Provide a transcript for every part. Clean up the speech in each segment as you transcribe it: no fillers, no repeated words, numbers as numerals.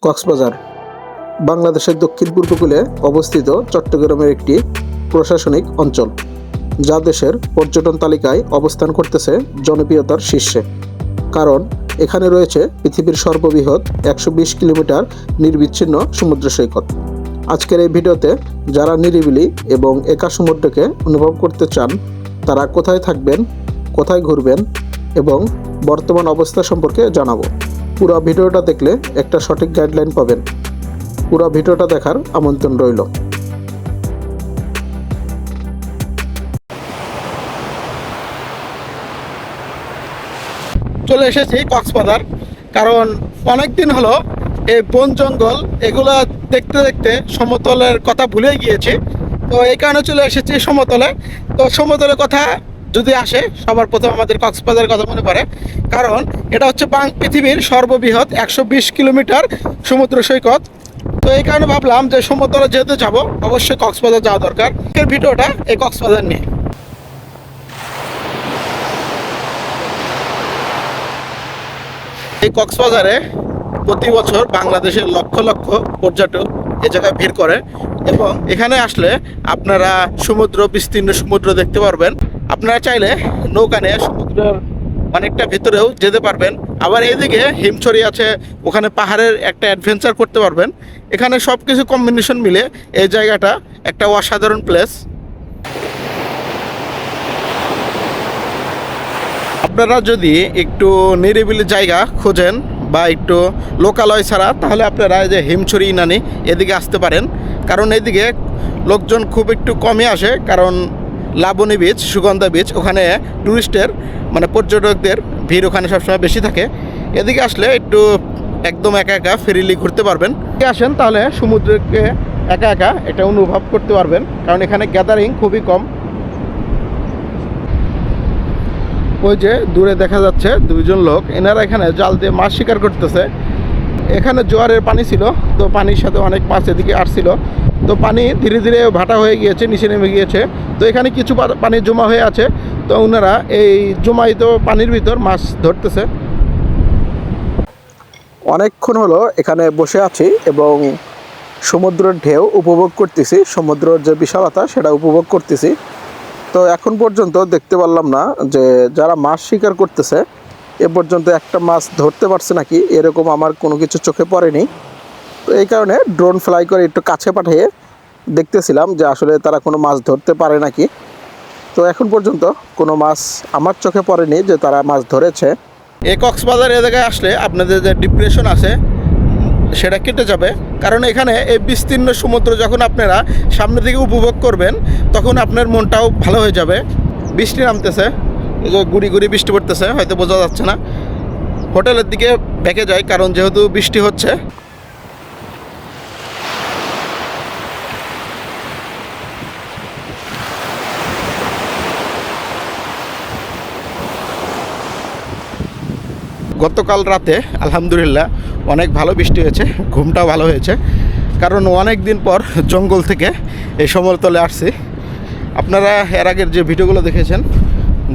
কক্সবাজার বাংলাদেশের দক্ষিণ পূর্বকূলে অবস্থিত চট্টগ্রামের একটি প্রশাসনিক অঞ্চল, যা দেশের পর্যটন তালিকায় অবস্থান করতেছে জনপ্রিয়তার শীর্ষে। কারণ এখানে রয়েছে পৃথিবীর সর্ববৃহৎ 120 কিলোমিটার নির্বিচ্ছিন্ন সমুদ্র সৈকত। আজকের এই ভিডিওতে যারা নিরিবিলি এবং একা সমুদ্রকে অনুভব করতে চান, তারা কোথায় থাকবেন, কোথায় ঘুরবেন এবং বর্তমান অবস্থা সম্পর্কে জানাবো। পুরো ভিডিওটা দেখলে একটা সঠিক গাইডলাইন পাবেন। পুরো ভিডিওটা দেখার আমন্ত্রণ রইল। চলে এসেছি কক্সবাজার, কারণ অনেক দিন হলো এই বন জঙ্গল এগুলো দেখতে দেখতে সমতলের কথা ভুলে গিয়েছি। তো এই কারণে চলে এসেছি সমতলে। তো সমতলের কথা যদি আসে, সবার প্রথম আমাদের কক্সবাজারের কথা মনে পড়ে, কারণ এটা হচ্ছে পৃথিবীর সর্ববৃহৎ 120 কিলোমিটার সমুদ্র সৈকত। তো এই কারণে ভাবলাম যে সমতলে যেতে যাব, অবশ্যই কক্সবাজার যাওয়া দরকার। এর ভিডিওটা এই কক্সবাজার নিয়ে। এই কক্সবাজারে প্রতি বছর বাংলাদেশের লক্ষ লক্ষ পর্যটক এ জায়গায় ভিড় করে, এবং এখানে আসলে আপনারা বিস্তীর্ণ সমুদ্র দেখতে পারবেন। আপনারা চাইলে নৌকা নিয়ে সমুদ্রের অনেকটা ভিতরেও যেতে পারবেন। আবার এইদিকে হিমছড়ি আছে, ওখানে পাহাড়ের একটা অ্যাডভেঞ্চার করতে পারবেন। এখানে সব কিছু কম্বিনেশন মিলে এই জায়গাটা একটা অসাধারণ প্লেস। আপনারা যদি একটু নিরিবিলি জায়গা খোঁজেন বা একটু লোকালয় ছাড়া, তাহলে আপনারা এই যে হিমছড়ি ইনানি এদিকে আসতে পারেন। কারণ এদিকে লোকজন খুব একটু কমই আসে, কারণ লাবণী বিচ, সুগন্ধা বিচ, ওখানে টুরিস্টের পর্যটকদের ভিড় ওখানে সবসময় বেশি থাকে। এদিকে আসলে একটু একদম একা একা ফ্রিলি ঘুরতে পারবেন। আসেন তাহলে সমুদ্রকে একা একা এটা অনুভব করতে পারবেন, কারণ এখানে গ্যাদারিং খুবই কম। ওই যে দূরে দেখা যাচ্ছে দুইজন লোক, এনারা এখানে জাল দিয়ে মাছ শিকার করতেছে। এখানে জোয়ারের পানি ছিল, তো পানির সাথে অনেক মাছ এদিকে আসছিল। তো পানি ধীরে ধীরে ভাটা হয়ে গিয়েছে, নিচে নেমে গিয়েছে। তো এখানে কিছু পানি জমা হয়ে আছে, তো ওনারা এই জমায়িত পানির ভিতর মাছ ধরতেছে। অনেকক্ষণ হলো এখানে বসে আছি এবং সমুদ্রের ঢেউ উপভোগ করতেছি, সমুদ্রের যে বিশালতা সেটা উপভোগ করতেছি। তো এখন পর্যন্ত দেখতে পারলাম না যে যারা মাছ শিকার করতেছে এ পর্যন্ত একটা মাছ ধরতে পারছে নাকি, এরকম আমার কোনো কিছু চোখে পড়েনি। তো এই কারণে ড্রোন ফ্লাই করে একটু কাছে পাঠিয়ে দেখতেছিলাম যে আসলে তারা কোনো মাছ ধরতে পারে নাকি। তো এখন পর্যন্ত কোনো মাছ আমার চোখে পড়েনি যে তারা মাছ ধরেছে। এই কক্সবাজার এলাকায় আসলে আপনাদের যে ডিপ্রেশন আছে সেটা কেটে যাবে, কারণ এখানে এই বিস্তীর্ণ সমুদ্র যখন আপনারা সামনের দিকে উপভোগ করবেন, তখন আপনার মনটাও ভালো হয়ে যাবে। বৃষ্টি নামতেছে, এই যে গুড়ি গুড়ি বৃষ্টি পড়তেছে, হয়তো বোঝা যাচ্ছে না। হোটেলের দিকে বেঁকে যায়, কারণ যেহেতু বৃষ্টি হচ্ছে। গতকাল রাতে আলহামদুলিল্লাহ অনেক ভালো বৃষ্টি হয়েছে, ঘুমটাও ভালো হয়েছে, কারণ অনেক দিন পর জঙ্গল থেকে এই সমতলে আসছি। আপনারা এর আগের যে ভিডিওগুলো দেখেছেন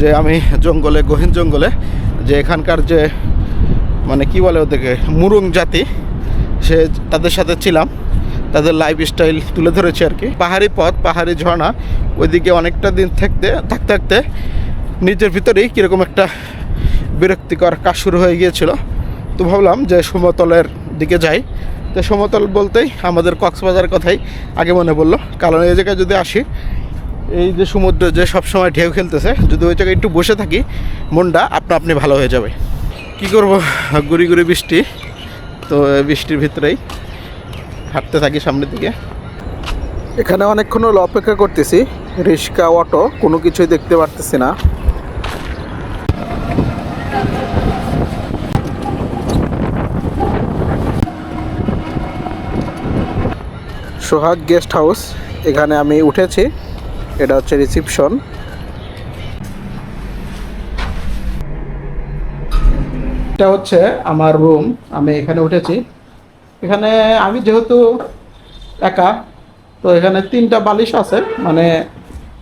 যে আমি জঙ্গলে, গহীন জঙ্গলে, যে এখানকার যে কি বলে ওদেরকে, মুরুং জাতি, তাদের সাথে ছিলাম, তাদের লাইফস্টাইল তুলে ধরেছে আর কি। পাহাড়ি পথ, পাহাড়ি ঝর্ণা, ওইদিকে অনেকটা দিন থাকতে থাকতে নিজের ভিতরেই কীরকম একটা বিরক্তিকর কাজ শুরু হয়ে গিয়েছিল। তো ভাবলাম যে সমতলের দিকে যাই। তো সমতল বলতেই আমাদের কক্সবাজারের কথাই আগে মনে পড়লো, কারণ এই জায়গায় যদি আসি, এই যে সমুদ্র যে সবসময় ঢেউ খেলতেছে, যদি ওই জায়গায় একটু বসে থাকি, মনটা আপনি ভালো হয়ে যাবে। কি করব, গুড়ি গুড়ি বৃষ্টি, তো বৃষ্টির ভিতরেই হাঁটতে থাকি সামনের দিকে। এখানে অনেকক্ষণ হলো অপেক্ষা করতেছি, রিক্সা, অটো কোনো কিছুই দেখতে পারতেছি না। সোহাগ গেস্ট হাউস, এখানে আমি উঠেছি। এটা হচ্ছে রিসিপশন। এটা হচ্ছে আমার রুম, আমি এখানে উঠেছি। এখানে আমি যেহেতু একা, তো এখানে 3টা বালিশ আছে,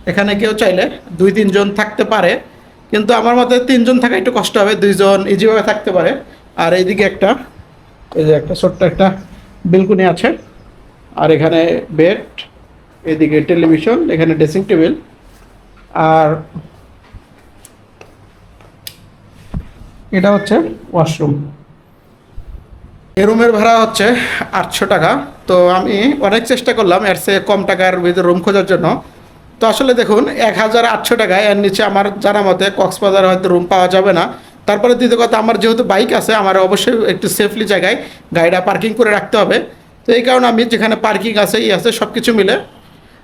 এখানে কেউ চাইলে 2-3 জন থাকতে পারে, কিন্তু আমার মতে 3 জন থাকা একটু কষ্ট হবে, 2 জন ইজিভাবে থাকতে পারে। আর এইদিকে এই যে একটা ছোট্ট একটা বেলকনি আছে, আর এখানে বেড, এদিকে টেলিভিশন, এখানে ড্রেসিং টেবিল, আর এটা হচ্ছে ওয়াশরুম। এই রুমের ভাড়া হচ্ছে 800 টাকা। তো আমি অনেক চেষ্টা করলাম এর চেয়ে কম টাকার ভিতরে রুম খোঁজার জন্য। তো আসলে দেখুন 1800 টাকায় এর নিচে আমার জানা মতে কক্সবাজার হয়তো রুম পাওয়া যাবে না। তারপরে দ্বিতীয় কথা, আমার যেহেতু বাইক আছে, আমার অবশ্যই একটু সেফলি জায়গায় গাড়িটা পার্কিং করে রাখতে হবে। তো এই কারণে আমি যেখানে পার্কিং আছে আছে সব কিছু মিলে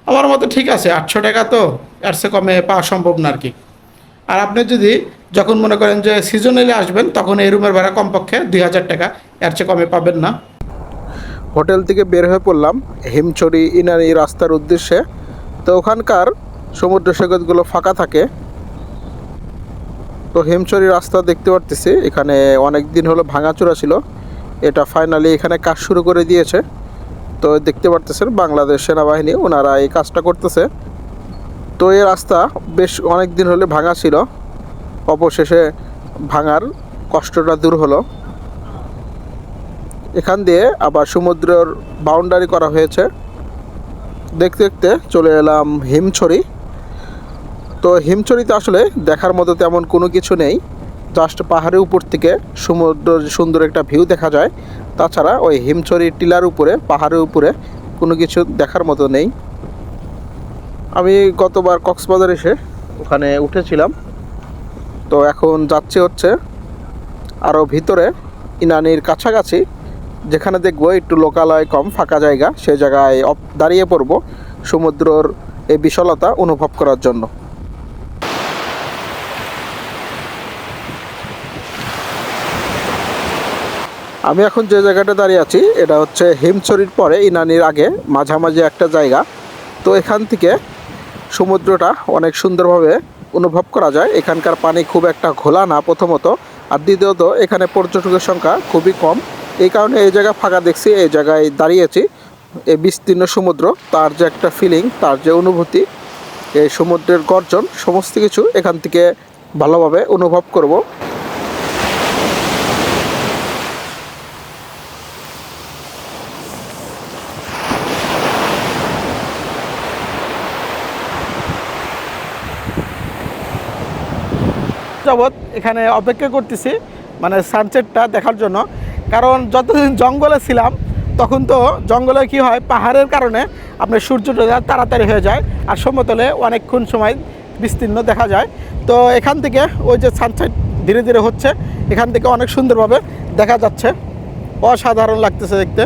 আমার মতে ঠিক আছে, 800 টাকা তো এর চেয়ে কমে পাওয়া সম্ভব না আর কি। আর আপনি যদি যখন মনে করেন যে সিজনালি আসবেন, তখন এই রুমের ভাড়া কমপক্ষে 2000 টাকা, এর চেয়ে কমে পাবেন না। হোটেল থেকে বের হয়ে পড়লাম হিমছড়ি ইনানি রাস্তার উদ্দেশ্যে। তো ওখানকার সমুদ্র সৈকতগুলো ফাঁকা থাকে। তো হিমছড়ি রাস্তা দেখতে পারতেছি, এখানে অনেক দিন হলো ভাঙাচোরা ছিল, এটা ফাইনালি এখানে কাজ শুরু করে দিয়েছে। তো দেখতে পারতেছেন বাংলাদেশ সেনাবাহিনী ওনারা এই কাজটা করতেছে। তো এই রাস্তা বেশ অনেক দিন হলে ভাঙা ছিল, অবশেষে ভাঙার কষ্টটা দূর হলো। এখান দিয়ে আবার সমুদ্রের বাউন্ডারি করা হয়েছে। দেখতে দেখতে চলে এলাম হিমছড়ি। তো হিমছড়িতে আসলে দেখার মতো তেমন কোনো কিছু নেই, জাস্ট পাহাড়ের উপর থেকে সমুদ্রের সুন্দর একটা ভিউ দেখা যায়। তাছাড়া ওই হিমছড়ি টিলার উপরে পাহাড়ের উপরে কোনো কিছু দেখার মতো নেই। আমি গতবার কক্সবাজার এসে ওখানে উঠেছিলাম। তো এখন যাচ্ছে হচ্ছে আরও ভিতরে ইনানির কাছাকাছি, যেখানে দেখবো একটু লোকালয় কম ফাঁকা জায়গা, সেই জায়গায় দাঁড়িয়ে পড়ব সমুদ্রের এই বিশালতা অনুভব করার জন্য। আমি এখন যে জায়গাটা দাঁড়িয়ে আছি এটা হচ্ছে হিমছড়ির পরে ইনানির আগে মাঝামাঝি একটা জায়গা। তো এখান থেকে সমুদ্রটা অনেক সুন্দরভাবে অনুভব করা যায়। এখানকার পানি খুব একটা ঘোলা না প্রথমত, আর দ্বিতীয়ত এখানে পর্যটকের সংখ্যা খুবই কম। এই কারণে এই জায়গা ফাঁকা দেখছি, এই জায়গায় দাঁড়িয়েছি। এই বিস্তীর্ণ সমুদ্র, তার যে একটা ফিলিং, তার যে অনুভূতি, এই সমুদ্রের গর্জন, সমস্ত কিছু এখান থেকে ভালোভাবে অনুভব করব। যাবৎ এখানে অপেক্ষা করতেছি মানে সানসেটটা দেখার জন্য। কারণ যতদিন জঙ্গলে ছিলাম তখন তো জঙ্গলে কি হয়, পাহাড়ের কারণে আপনার সূর্যটা তাড়াতাড়ি হয়ে যায় আর সমতলে অনেকক্ষণ সময় বিস্তীর্ণ দেখা যায়। তো এখান থেকে ওই যে সানসেট ধীরে ধীরে হচ্ছে, এখান থেকে অনেক সুন্দরভাবে দেখা যাচ্ছে, অসাধারণ লাগতেছে দেখতে।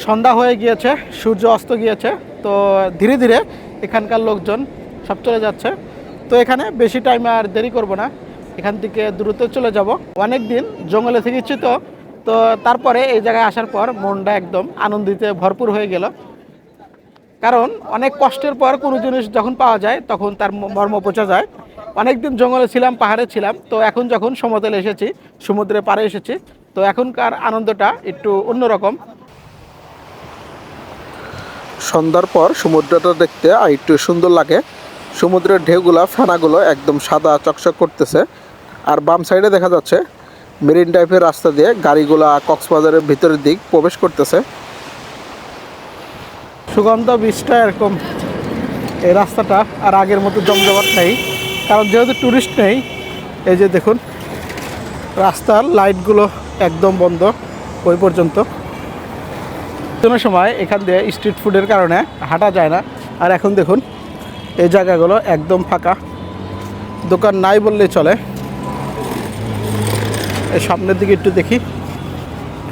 সন্ধ্যা হয়ে গিয়েছে, সূর্য অস্ত গিয়েছে। তো ধীরে ধীরে এখানকার লোকজন সব চলে যাচ্ছে। তো এখানে বেশি টাইম আর দেরি করব না, এখান থেকে দ্রুত চলে যাব। অনেক দিন জঙ্গলে থেকেছি, তো তো তারপরে এই জায়গায় আসার পর মনটা একদম আনন্দিতে ভরপুর হয়ে গেল। কারণ অনেক কষ্টের পর কোনো জিনিস যখন পাওয়া যায় তখন তার মর্ম বোঝা যায়। অনেক দিন জঙ্গলে ছিলাম, পাহাড়ে ছিলাম, তো এখন যখন সমতলে এসেছি, সমুদ্রের পাড়ে এসেছি, তো এখনকার আনন্দটা একটু অন্যরকম। সন্ধ্যার পর সমুদ্রটা দেখতে আর একটু সুন্দর লাগে। সমুদ্রের ঢেউগুলা, ফেনাগুলো একদম সাদা চকচক করতেছে। আর বাম সাইডে দেখা যাচ্ছে মেরিন টাইপের রাস্তা দিয়ে গাড়িগুলা কক্সবাজারের ভিতরের দিক প্রবেশ করতেছে। সুগন্ধ বীজটা এরকম, এই রাস্তাটা আর আগের মতো জমজমাট নেই, কারণ যেহেতু ট্যুরিস্ট নেই। এই যে দেখুন রাস্তার লাইটগুলো একদম বন্ধ ওই পর্যন্ত। কোনো সময় এখান দিয়ে স্ট্রিট ফুডের কারণে হাঁটা যায় না। আর এখন দেখুন এই জায়গাগুলো একদম ফাঁকা, দোকান নাই বললেই চলে। এই সামনের দিকে একটু দেখি,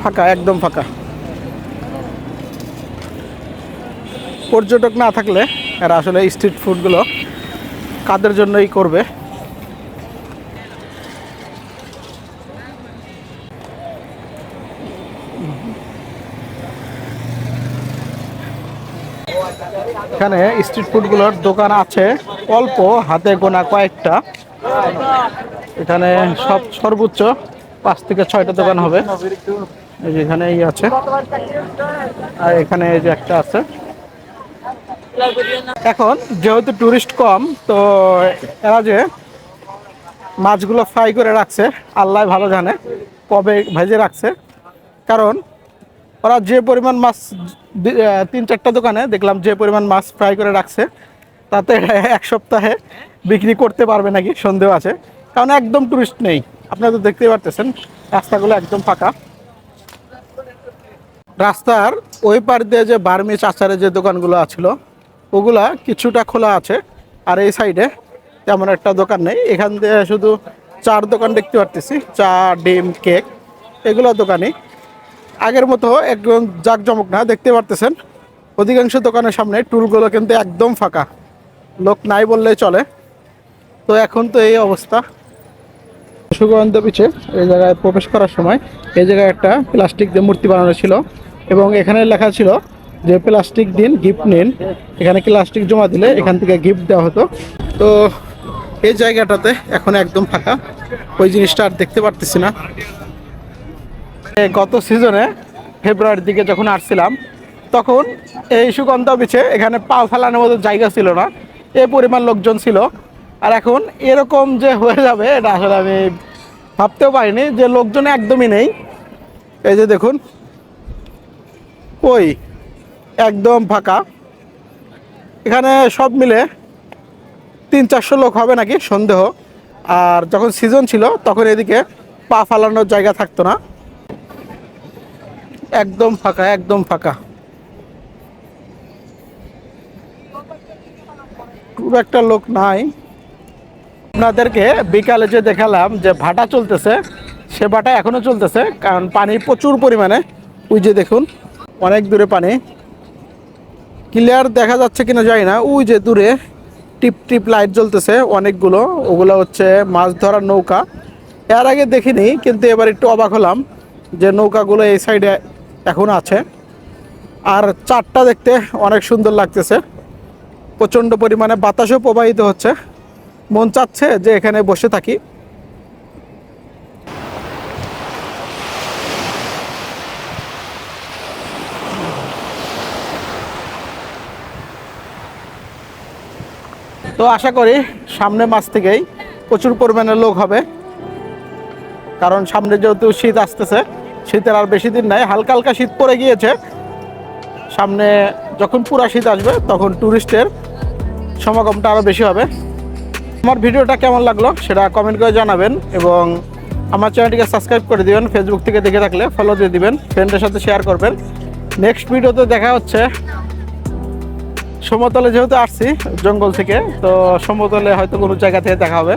ফাঁকা, একদম ফাঁকা। পর্যটক না থাকলে এরা আসলে স্ট্রিট ফুডগুলো কাদের জন্যই করবে। এখানে স্ট্রিট ফুডগুলোর দোকান আছে অল্প, হাতে গোনা কয়েকটা। এখানে সব সর্বোচ্চ 5 থেকে 6টা দোকান হবে। এই যে এখানে এই আছে, আর এখানে এই যে একটা আছে। এখন যেহেতু টুরিস্ট কম, তো এরা যে মাছগুলো ফ্রাই করে রাখছে আল্লাহ ভালো জানে কবে ভেজে রাখছে। কারণ ওরা যে পরিমাণ মাছ 3-4টা দোকানে দেখলাম যে পরিমাণ মাছ ফ্রাই করে রাখছে, তাতে 1 সপ্তাহে বিক্রি করতে পারবে নাকি সন্দেহ আছে। কারণ একদম টুরিস্ট নেই, আপনারা তো দেখতেই পারতেছেন রাস্তাগুলো একদম ফাঁকা। রাস্তার ওই পার দিয়ে যে বার্মিজ আচারের যে দোকানগুলো আছিল ওগুলা কিছুটা খোলা আছে, আর এই সাইডে তেমন একটা দোকান নেই। এখান দিয়ে শুধু চার দোকান দেখতে পারতেছি, চা, ডিম, কেক, এগুলো দোকানই। আগের মতো একদম জাঁকজমক না, দেখতে পারতেছেন অধিকাংশ দোকানের সামনে টুলগুলো কিন্তু একদম ফাঁকা, লোক নাই বললেই চলে। তো এখন তো এই অবস্থা। সুগন্ধ পিছে এই জায়গায় প্রবেশ করার সময় এই জায়গায় একটা প্লাস্টিক দিয়ে মূর্তি বানানো ছিল, এবং এখানে লেখা ছিল যে প্লাস্টিক দিন, গিফট নিন। এখানে প্লাস্টিক জমা দিলে এখান থেকে গিফট দেওয়া হতো। তো এই জায়গাটাতে এখন একদম ফাঁকা, ওই জিনিসটা আর দেখতে পারতেছি না। গত সিজনে ফেব্রুয়ারির দিকে যখন আসছিলাম, তখন এই সুগন্ধা বিছে এখানে পা ফেলানোর মতো জায়গা ছিল না, এই পরিমাণ লোকজন ছিল। আর এখন এরকম যে হয়ে যাবে এটা আসলে আমি ভাবতেও পারিনি, যে লোকজন একদমই নেই। এই যে দেখুন, ওই একদম ফাঁকা। এখানে সব মিলে 300-400 লোক হবে নাকি সন্দেহ। আর যখন সিজন ছিল তখন এদিকে পা ফালানোর জায়গা থাকতো না, একদম ফাঁকা, একদম ফাঁকা, খুব একটা লোক নাই। আপনাদেরকে বিকালে যে দেখালাম যে ভাটা চলতেছে, সে ভাটা এখনো চলতেছে, কারণ পানি প্রচুর পরিমাণে। ওই যে দেখুন অনেক দূরে পানি, ক্লিয়ার দেখা যাচ্ছে কিনা জানি না। ওই যে দূরে টিপ টিপ লাইট জ্বলতেছে অনেকগুলো, ওগুলো হচ্ছে মাছ ধরার নৌকা। এর আগে দেখিনি, কিন্তু এবার একটু অবাক হলাম যে নৌকাগুলো এই সাইডে এখন আছে। আর চারটা দেখতে অনেক সুন্দর লাগতেছে, প্রচণ্ড পরিমাণে বাতাসও প্রবাহিত হচ্ছে, মন চাচ্ছে যে এখানে বসে থাকি। তো আশা করি সামনে মাস থেকেই প্রচুর পরিমাণে লোক হবে, কারণ সামনে যেহেতু শীত আসতেছে, শীতের আর বেশি দিন নাই, হালকা হালকা শীত পড়ে গিয়েছে। সামনে যখন পুরা শীত আসবে তখন ট্যুরিস্টের সমাগমটা আরও বেশি হবে। আমার ভিডিওটা কেমন লাগলো সেটা কমেন্ট করে জানাবেন, এবং আমার চ্যানেলটিকে সাবস্ক্রাইব করে দিবেন। ফেসবুক থেকে দেখে থাকলে ফলো দিয়ে দিবেন, ফ্রেন্ডের সাথে শেয়ার করবেন। নেক্সট ভিডিওতে দেখা হচ্ছে। সমতলে যেহেতু আসছি জঙ্গল থেকে, তো সমতলে হয়তো কোনো জায়গা থেকে দেখা হবে।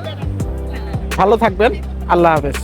ভালো থাকবেন, আল্লাহ হাফেজ।